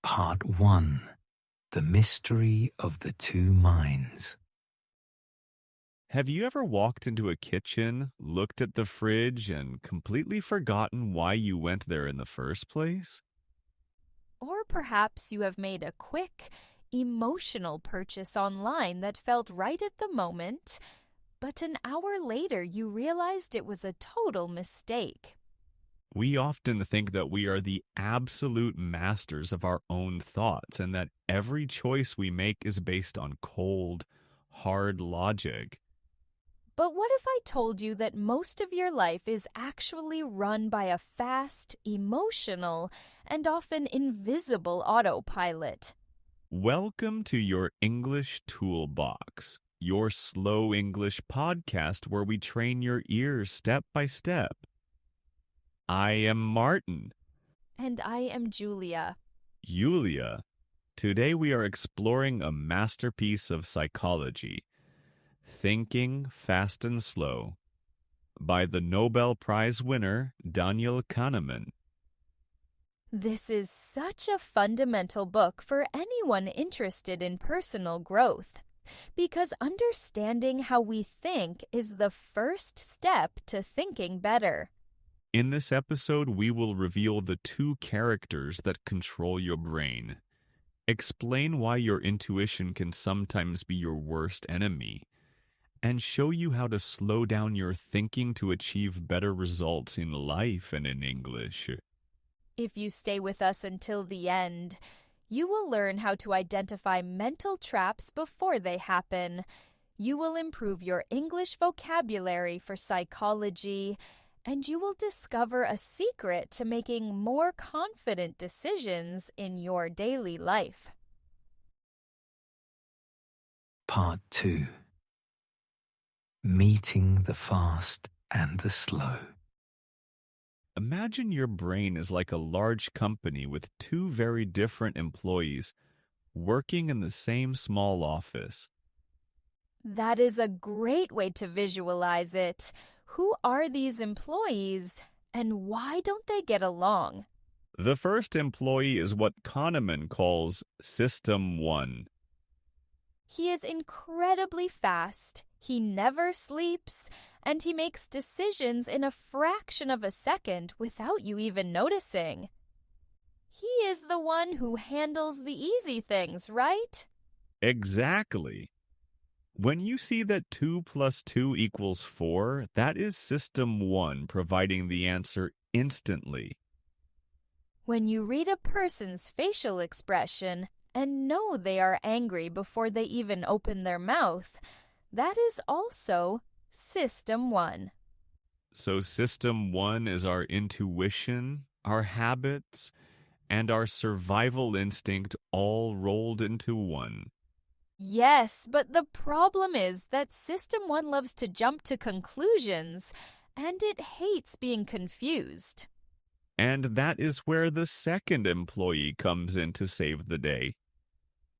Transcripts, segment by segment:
Part 1. The Mystery of the Two Minds. Have you ever walked into a kitchen, looked at the fridge, and completely forgotten why you went there in the first place? Or perhaps you have made a quick, emotional purchase online that felt right at the moment, but an hour later you realized it was a total mistake. We often think that we are the absolute masters of our own thoughts and that every choice we make is based on cold, hard logic. But what if I told you that most of your life is actually run by a fast, emotional, and often invisible autopilot? Welcome to your English Toolbox, your slow English podcast where we train your ears step by step. I am Martin. And I am Julia. Julia. Today we are exploring a masterpiece of psychology, Thinking Fast and Slow, by the Nobel Prize winner Daniel Kahneman. This is such a fundamental book for anyone interested in personal growth, because understanding how we think is the first step to thinking better. In this episode, we will reveal the two characters that control your brain, explain why your intuition can sometimes be your worst enemy, and show you how to slow down your thinking to achieve better results in life and in English. If you stay with us until the end, you will learn how to identify mental traps before they happen. You will improve your English vocabulary for psychology, and you will discover a secret to making more confident decisions in your daily life. Part 2. Meeting the Fast and the Slow. Imagine your brain is like a large company with two very different employees working in the same small office. That is a great way to visualize it. Who are these employees, and why don't they get along? The first employee is what Kahneman calls System 1. He is incredibly fast, he never sleeps, and he makes decisions in a fraction of a second without you even noticing. He is the one who handles the easy things, right? Exactly. When you see that 2 plus 2 equals 4, that is System 1 providing the answer instantly. When you read a person's facial expression and know they are angry before they even open their mouth, that is also System 1. So System 1 is our intuition, our habits, and our survival instinct all rolled into one. Yes, but the problem is that System 1 loves to jump to conclusions, and it hates being confused. And that is where the second employee comes in to save the day.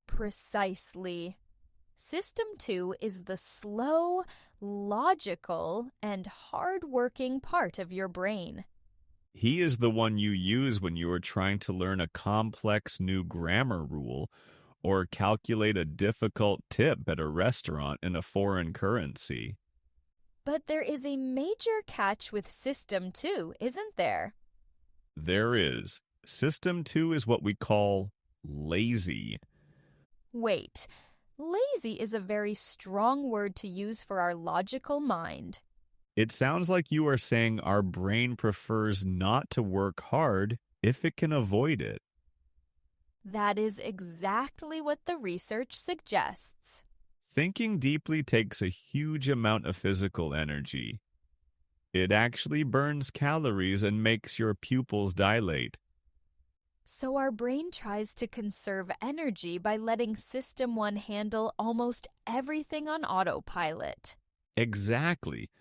Precisely. System 2 is the slow, logical, and hard-working part of your brain. He is the one you use when you are trying to learn a complex new grammar rule or calculate a difficult tip at a restaurant in a foreign currency. But there is a major catch with System 2, isn't there? There is. System 2 is what we call lazy. Wait, lazy is a very strong word to use for our logical mind. It sounds like you are saying our brain prefers not to work hard if it can avoid it. That is exactly what the research suggests. Thinking deeply takes a huge amount of physical energy. It actually burns calories and makes your pupils dilate. So our brain tries to conserve energy by letting System 1 handle almost everything on autopilot. Exactly.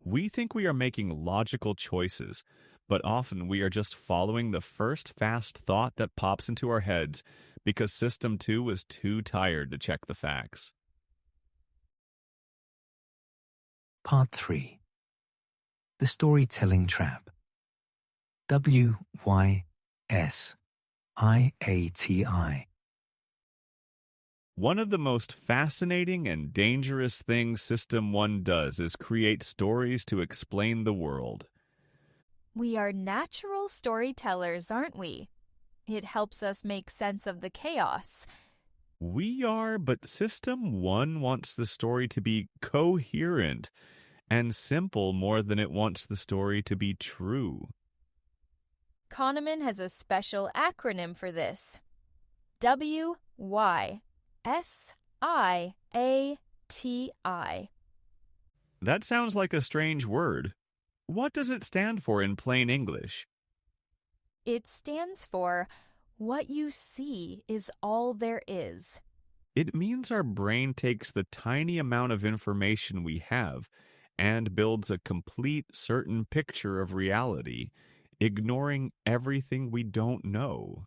We think we are making logical choices, but often we are just following the first fast thought that pops into our heads because System 2 was too tired to check the facts. Part 3. The Storytelling Trap. WYSIATI. IATI. One of the most fascinating and dangerous things System 1 does is create stories to explain the world. We are natural storytellers, aren't we? It helps us make sense of the chaos. We are, but System 1 wants the story to be coherent and simple more than it wants the story to be true. Kahneman has a special acronym for this. WYSIATI. That sounds like a strange word. What does it stand for in plain English? It stands for what you see is all there is. It means our brain takes the tiny amount of information we have and builds a complete, certain picture of reality, ignoring everything we don't know.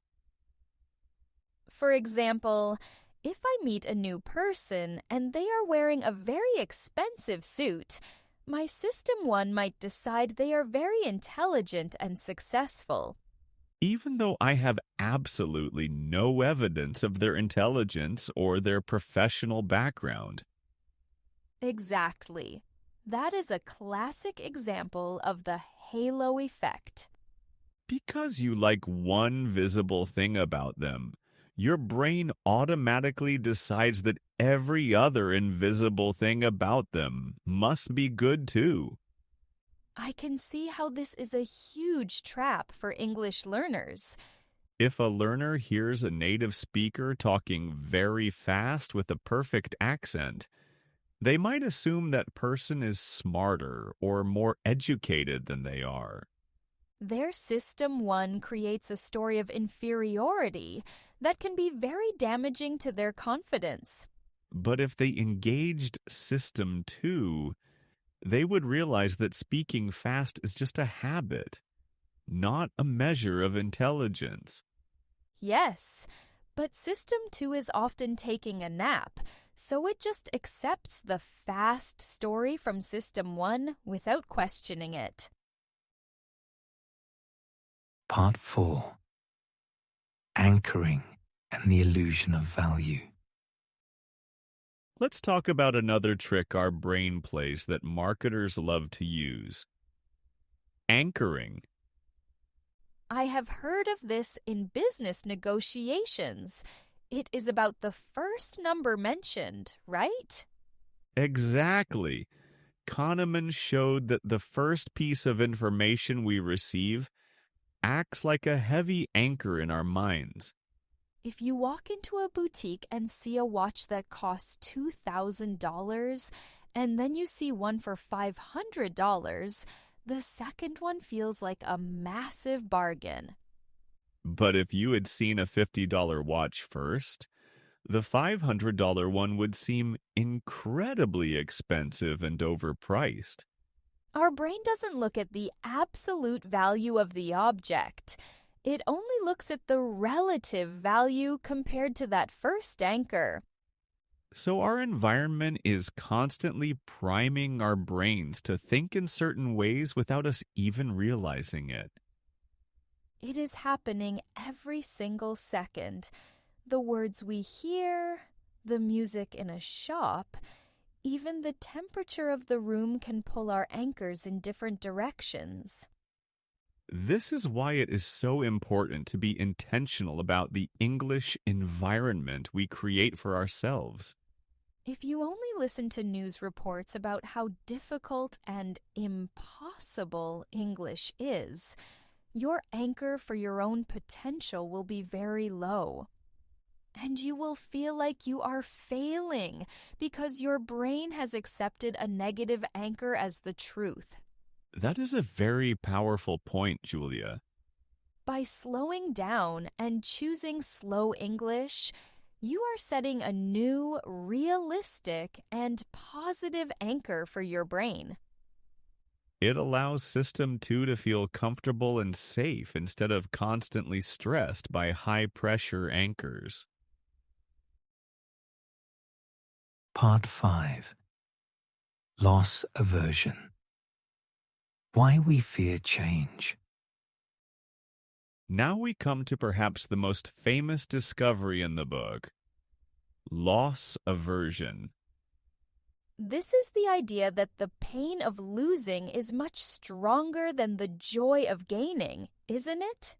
For example, if I meet a new person and they are wearing a very expensive suit, my System 1 might decide they are very intelligent and successful. Even though I have absolutely no evidence of their intelligence or their professional background. Exactly. That is a classic example of the halo effect. Because you like one visible thing about them, your brain automatically decides that every other invisible thing about them must be good too. I can see how this is a huge trap for English learners. If a learner hears a native speaker talking very fast with a perfect accent, they might assume that person is smarter or more educated than they are. Their System 1 creates a story of inferiority that can be very damaging to their confidence. But if they engaged System 2, they would realize that speaking fast is just a habit, not a measure of intelligence. Yes, but System 2 is often taking a nap, so it just accepts the fast story from System 1 without questioning it. Part 4. Anchoring and the illusion of value. Let's talk about another trick our brain plays that marketers love to use. Anchoring. I have heard of this in business negotiations. It is about the first number mentioned, right? Exactly. Kahneman showed that the first piece of information we receive acts like a heavy anchor in our minds. If you walk into a boutique and see a watch that costs $2,000 and then you see one for $500, the second one feels like a massive bargain. But if you had seen a $50 watch first, the $500 one would seem incredibly expensive and overpriced. Our brain doesn't look at the absolute value of the object. It only looks at the relative value compared to that first anchor. So our environment is constantly priming our brains to think in certain ways without us even realizing it. It is happening every single second. The words we hear, the music in a shop, even the temperature of the room can pull our anchors in different directions. This is why it is so important to be intentional about the English environment we create for ourselves. If you only listen to news reports about how difficult and impossible English is, your anchor for your own potential will be very low. And you will feel like you are failing because your brain has accepted a negative anchor as the truth. That is a very powerful point, Julia. By slowing down and choosing slow English, you are setting a new, realistic, and positive anchor for your brain. It allows System 2 to feel comfortable and safe instead of constantly stressed by high-pressure anchors. Part 5. Loss Aversion. Why we fear change. Now we come to perhaps the most famous discovery in the book, loss aversion. This is the idea that the pain of losing is much stronger than the joy of gaining, isn't it?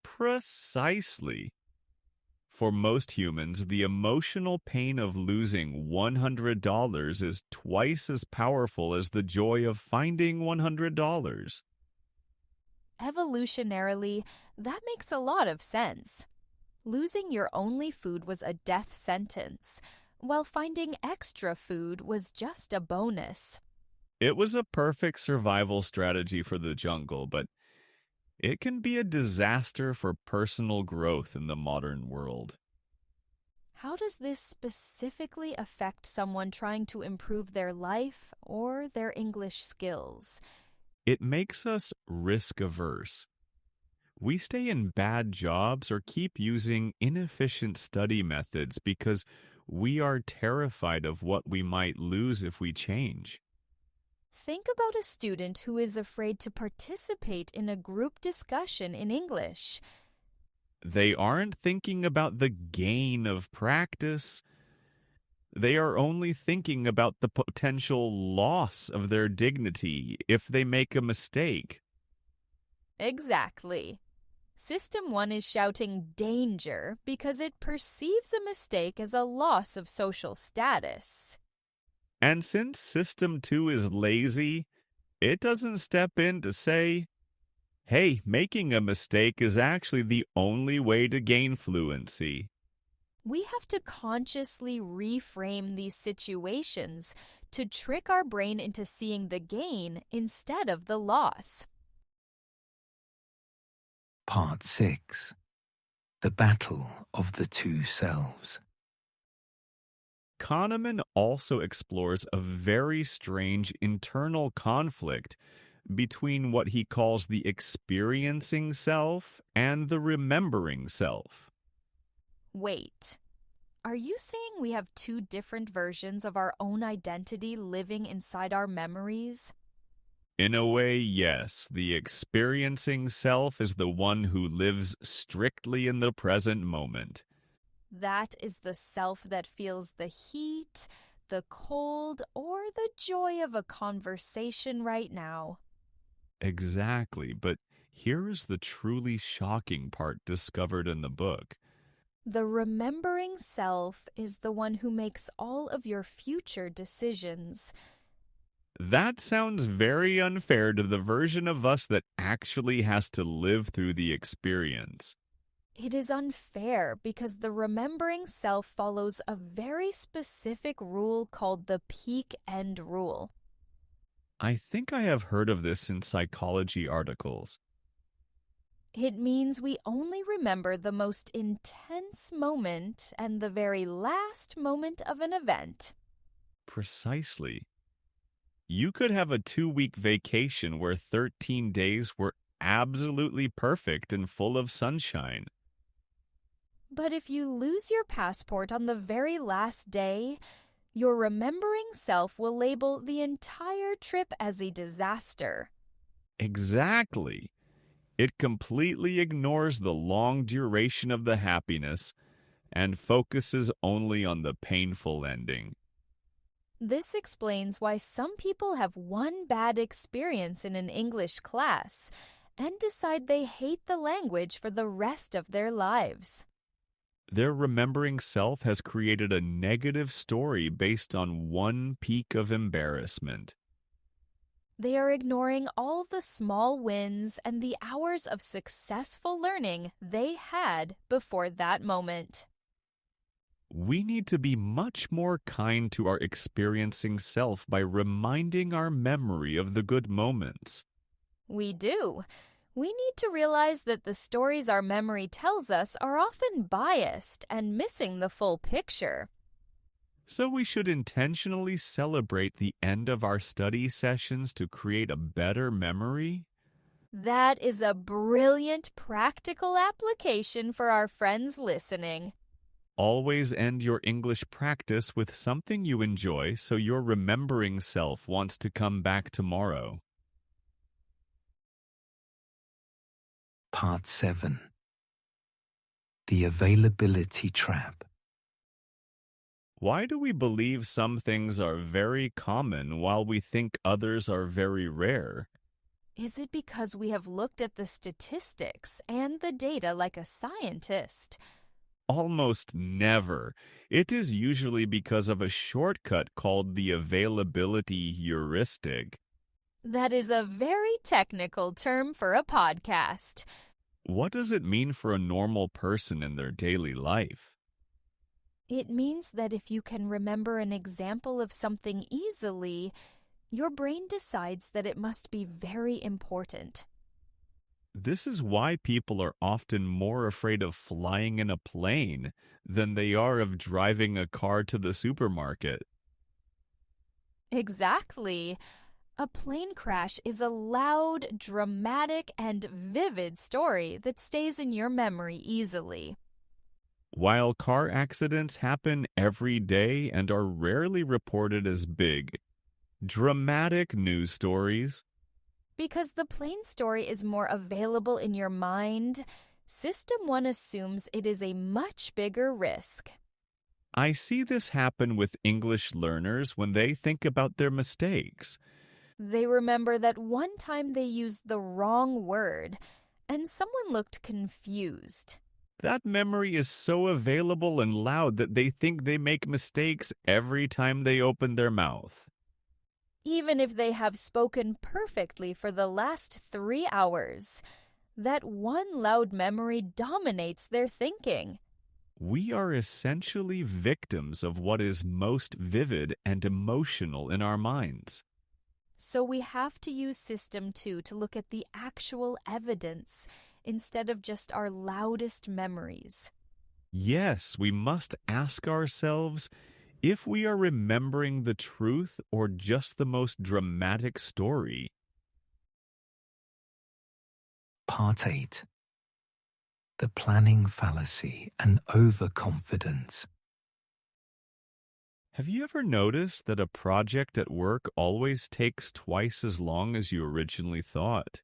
Precisely. For most humans, the emotional pain of losing $100 is twice as powerful as the joy of finding $100. Evolutionarily, that makes a lot of sense. Losing your only food was a death sentence, while finding extra food was just a bonus. It was a perfect survival strategy for the jungle, but it can be a disaster for personal growth in the modern world. How does this specifically affect someone trying to improve their life or their English skills? It makes us risk-averse. We stay in bad jobs or keep using inefficient study methods because we are terrified of what we might lose if we change. Think about a student who is afraid to participate in a group discussion in English. They aren't thinking about the gain of practice. They are only thinking about the potential loss of their dignity if they make a mistake. Exactly. System 1 is shouting danger because it perceives a mistake as a loss of social status. And since System 2 is lazy, it doesn't step in to say, hey, making a mistake is actually the only way to gain fluency. We have to consciously reframe these situations to trick our brain into seeing the gain instead of the loss. Part 6. The Battle of the Two Selves. Kahneman also explores a very strange internal conflict between what he calls the experiencing self and the remembering self. Wait, are you saying we have two different versions of our own identity living inside our memories? In a way, yes. The experiencing self is the one who lives strictly in the present moment. That is the self that feels the heat, the cold, or the joy of a conversation right now. Exactly, but here is the truly shocking part discovered in the book. The remembering self is the one who makes all of your future decisions. That sounds very unfair to the version of us that actually has to live through the experience. It is unfair because the remembering self follows a very specific rule called the peak end rule. I think I have heard of this in psychology articles. It means we only remember the most intense moment and the very last moment of an event. Precisely. You could have a 2-week vacation where 13 days were absolutely perfect and full of sunshine. But if you lose your passport on the very last day, your remembering self will label the entire trip as a disaster. Exactly. It completely ignores the long duration of the happiness and focuses only on the painful ending. This explains why some people have one bad experience in an English class and decide they hate the language for the rest of their lives. Their remembering self has created a negative story based on one peak of embarrassment. They are ignoring all the small wins and the hours of successful learning they had before that moment. We need to be much more kind to our experiencing self by reminding our memory of the good moments. We do. We need to realize that the stories our memory tells us are often biased and missing the full picture. So we should intentionally celebrate the end of our study sessions to create a better memory? That is a brilliant practical application for our friends listening. Always end your English practice with something you enjoy so your remembering self wants to come back tomorrow. Part 7. The availability trap. Why do we believe some things are very common while we think others are very rare? Is it because we have looked at the statistics and the data like a scientist? Almost never. It is usually because of a shortcut called the Availability Heuristic. That is a very technical term for a podcast. What does it mean for a normal person in their daily life? It means that if you can remember an example of something easily, your brain decides that it must be very important. This is why people are often more afraid of flying in a plane than they are of driving a car to the supermarket. Exactly. A plane crash is a loud, dramatic, and vivid story that stays in your memory easily. While car accidents happen every day and are rarely reported as big, dramatic news stories. Because the plane story is more available in your mind, System 1 assumes it is a much bigger risk. I see this happen with English learners when they think about their mistakes. They remember that one time they used the wrong word, and someone looked confused. That memory is so available and loud that they think they make mistakes every time they open their mouth. Even if they have spoken perfectly for the last 3 hours, that one loud memory dominates their thinking. We are essentially victims of what is most vivid and emotional in our minds. So we have to use System 2 to look at the actual evidence instead of just our loudest memories. Yes, we must ask ourselves if we are remembering the truth or just the most dramatic story. Part 8. The planning fallacy and overconfidence. Have you ever noticed that a project at work always takes twice as long as you originally thought?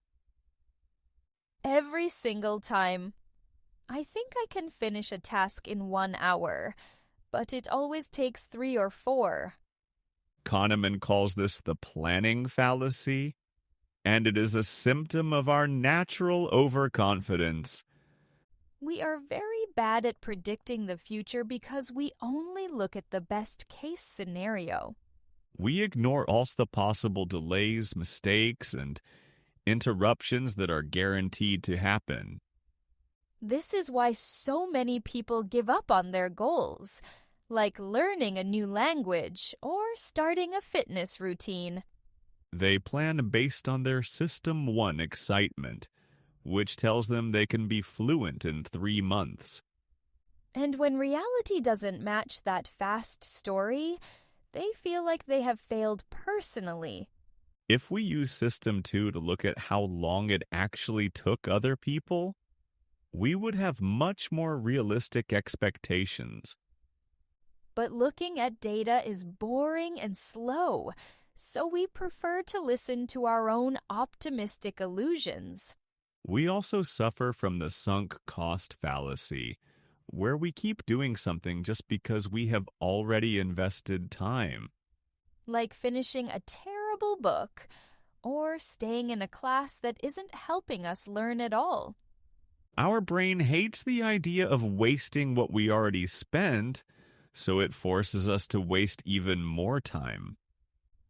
Every single time. I think I can finish a task in 1 hour, but it always takes 3 or 4. Kahneman calls this the planning fallacy, and it is a symptom of our natural overconfidence. We are very bad at predicting the future because we only look at the best case scenario. We ignore all the possible delays, mistakes, and interruptions that are guaranteed to happen. This is why so many people give up on their goals, like learning a new language or starting a fitness routine. They plan based on their System 1 excitement, which tells them they can be fluent in 3 months. And when reality doesn't match that fast story, they feel like they have failed personally. If we use System 2 to look at how long it actually took other people, we would have much more realistic expectations. But looking at data is boring and slow, so we prefer to listen to our own optimistic illusions. We also suffer from the sunk cost fallacy, where we keep doing something just because we have already invested time. Like finishing a terrible book, or staying in a class that isn't helping us learn at all. Our brain hates the idea of wasting what we already spent, so it forces us to waste even more time.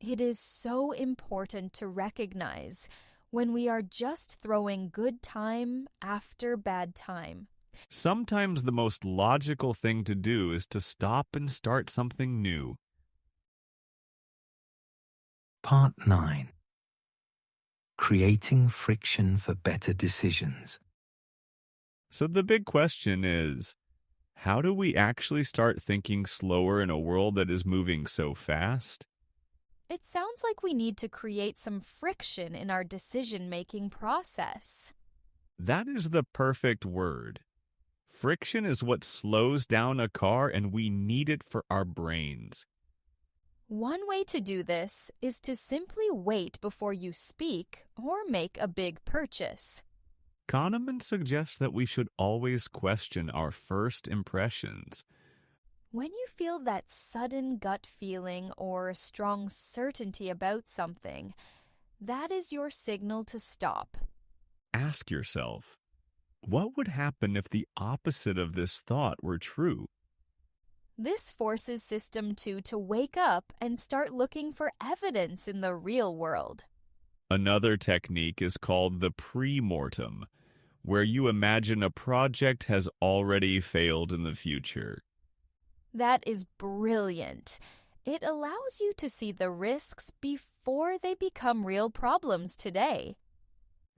It is so important to recognize when we are just throwing good time after bad time. Sometimes the most logical thing to do is to stop and start something new. Part 9. Creating friction for better decisions. So the big question is, how do we actually start thinking slower in a world that is moving so fast? It sounds like we need to create some friction in our decision-making process. That is the perfect word. Friction is what slows down a car, and we need it for our brains. One way to do this is to simply wait before you speak or make a big purchase. Kahneman suggests that we should always question our first impressions. When you feel that sudden gut feeling or strong certainty about something, that is your signal to stop. Ask yourself, what would happen if the opposite of this thought were true? This forces System 2 to wake up and start looking for evidence in the real world. Another technique is called the pre-mortem, where you imagine a project has already failed in the future. That is brilliant. It allows you to see the risks before they become real problems today.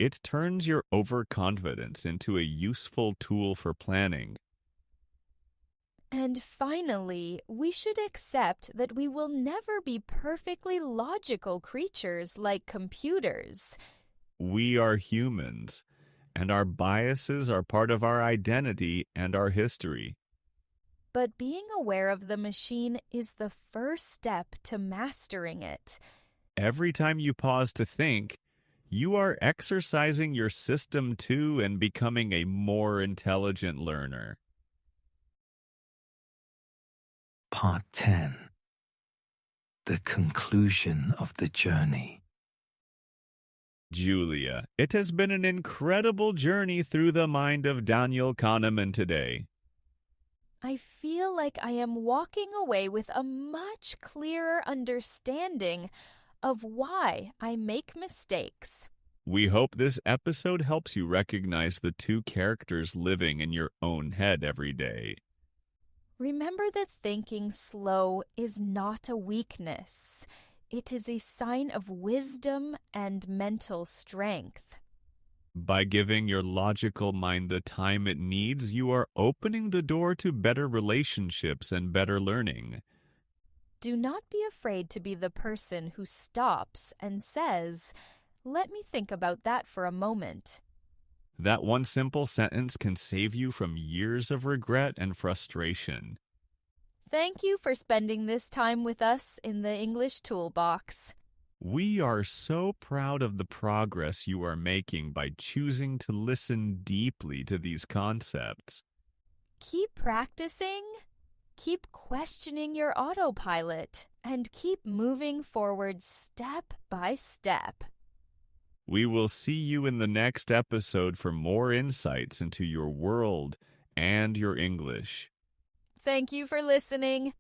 It turns your overconfidence into a useful tool for planning. And finally, we should accept that we will never be perfectly logical creatures like computers. We are humans, and our biases are part of our identity and our history. But being aware of the machine is the first step to mastering it. Every time you pause to think, you are exercising your System 2 and becoming a more intelligent learner. Part 10. The conclusion of the journey. Julia, it has been an incredible journey through the mind of Daniel Kahneman today. I feel like I am walking away with a much clearer understanding of why I make mistakes. We hope this episode helps you recognize the two characters living in your own head every day. Remember that thinking slow is not a weakness. It is a sign of wisdom and mental strength. By giving your logical mind the time it needs, you are opening the door to better relationships and better learning. Do not be afraid to be the person who stops and says, "Let me think about that for a moment." That one simple sentence can save you from years of regret and frustration. Thank you for spending this time with us in the English Toolbox. We are so proud of the progress you are making by choosing to listen deeply to these concepts. Keep practicing, keep questioning your autopilot, and keep moving forward step by step. We will see you in the next episode for more insights into your world and your English. Thank you for listening.